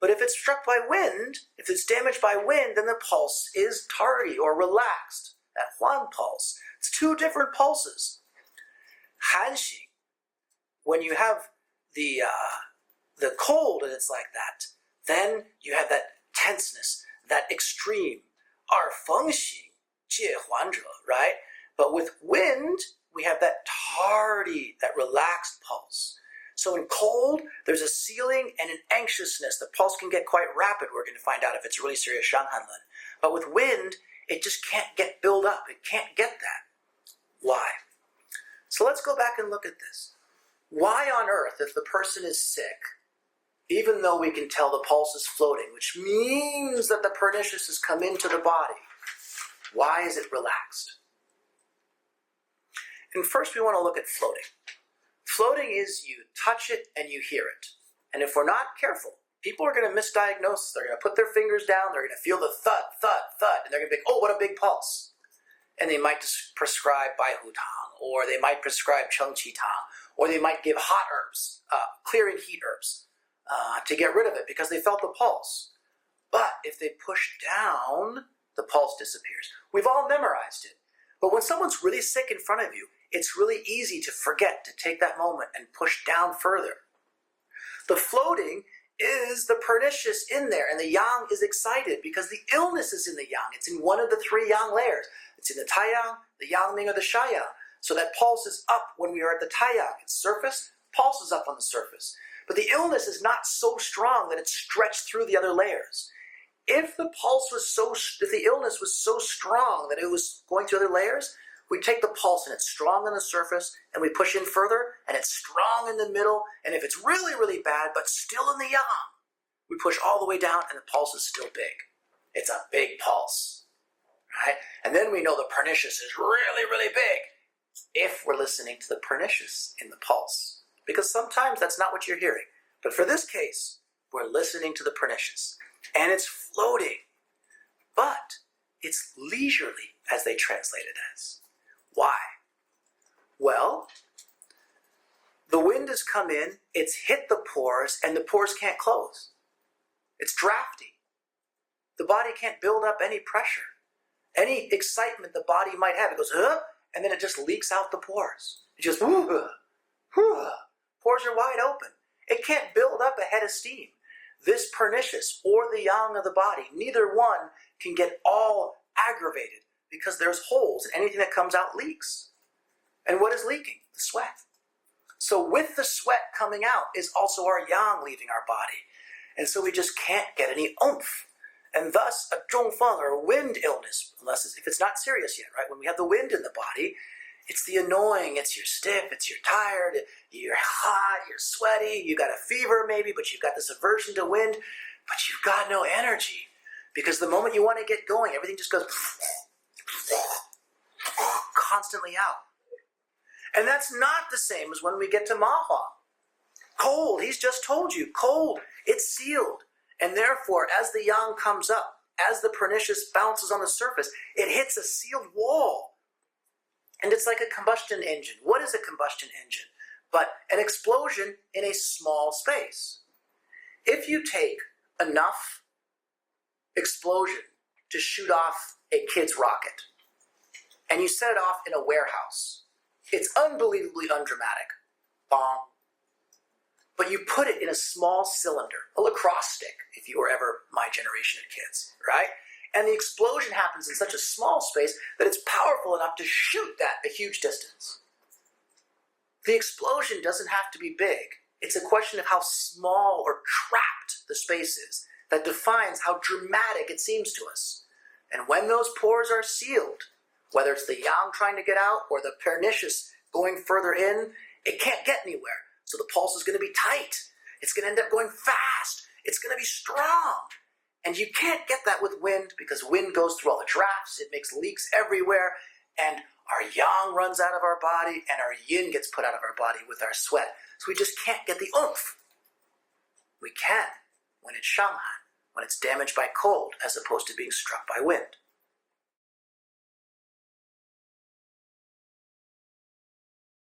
But if it's struck by wind, if it's damaged by wind, then the pulse is tardy or relaxed, that Huan pulse. It's two different pulses. Hanxing, when you have the cold and it's like that, then you have that tenseness, that extreme. Our fengxing, jie huan zhe, right? But with wind, we have that tardy, that relaxed pulse. So in cold, there's a sealing and an anxiousness. The pulse can get quite rapid. We're going to find out if it's really serious Shanghanlen. But with wind, it just can't get built up. It can't get that. Why? So let's go back and look at this. Why on earth, if the person is sick, even though we can tell the pulse is floating, which means that the pernicious has come into the body, why is it relaxed? And first we want to look at floating. Floating is you touch it and you hear it. And if we're not careful, people are going to misdiagnose. They're going to put their fingers down, they're going to feel the thud, thud, thud, and they're going to be like, oh, what a big pulse. And they might prescribe Bai Hu Tang, or they might prescribe Cheng Qi Tang, or they might give hot herbs, clearing heat herbs, to get rid of it because they felt the pulse. But if they push down, the pulse disappears. We've all memorized it. But when someone's really sick in front of you, it's really easy to forget to take that moment and push down further. The floating is the pernicious in there, and the yang is excited because the illness is in the yang. It's in one of the three yang layers. It's in the taiyang, the yangming, or the shaiyang. So that pulse is up when we are at the taiyang. It's surface, pulse is up on the surface. But the illness is not so strong that it's stretched through the other layers. If the illness was so strong that it was going through other layers, we take the pulse and it's strong on the surface, and we push in further, and it's strong in the middle, and if it's really, really bad, but still in the yang, we push all the way down, and the pulse is still big. It's a big pulse, right? And then we know the pernicious is really, really big if we're listening to the pernicious in the pulse, because sometimes that's not what you're hearing. But for this case, we're listening to the pernicious, and it's floating, but it's leisurely, as they translate it as. Why? Well, the wind has come in, it's hit the pores, and the pores can't close. It's drafty. The body can't build up any pressure. Any excitement the body might have, it goes, huh? And then it just leaks out the pores. It just, pores are wide open. It can't build up a head of steam. This pernicious or the yang of the body, neither one can get all aggravated because there's holes and anything that comes out leaks. And what is leaking? The sweat. So with the sweat coming out is also our yang leaving our body. And so we just can't get any oomph. And thus a zhongfeng or wind illness, if it's not serious yet, right? When we have the wind in the body, it's the annoying, it's you're stiff, it's you're tired, you're hot, you're sweaty, you got a fever maybe, but you've got this aversion to wind, but you've got no energy. Because the moment you want to get going, everything just goes constantly out. And that's not the same as when we get to Mahua. Cold, he's just told you, cold, it's sealed. And therefore, as the yang comes up, as the pernicious bounces on the surface, it hits a sealed wall. And it's like a combustion engine. What is a combustion engine? But an explosion in a small space. If you take enough explosion to shoot off a kid's rocket, and you set it off in a warehouse, it's unbelievably undramatic. Bong. But you put it in a small cylinder, a lacrosse stick, if you were ever my generation of kids, right? And the explosion happens in such a small space that it's powerful enough to shoot that a huge distance. The explosion doesn't have to be big. It's a question of how small or trapped the space is that defines how dramatic it seems to us. And when those pores are sealed, whether it's the yang trying to get out or the pernicious going further in, it can't get anywhere. So the pulse is going to be tight. It's going to end up going fast. It's going to be strong. And you can't get that with wind because wind goes through all the drafts. It makes leaks everywhere. And our yang runs out of our body and our yin gets put out of our body with our sweat. So we just can't get the oomph. We can when it's Shanghan, when it's damaged by cold as opposed to being struck by wind.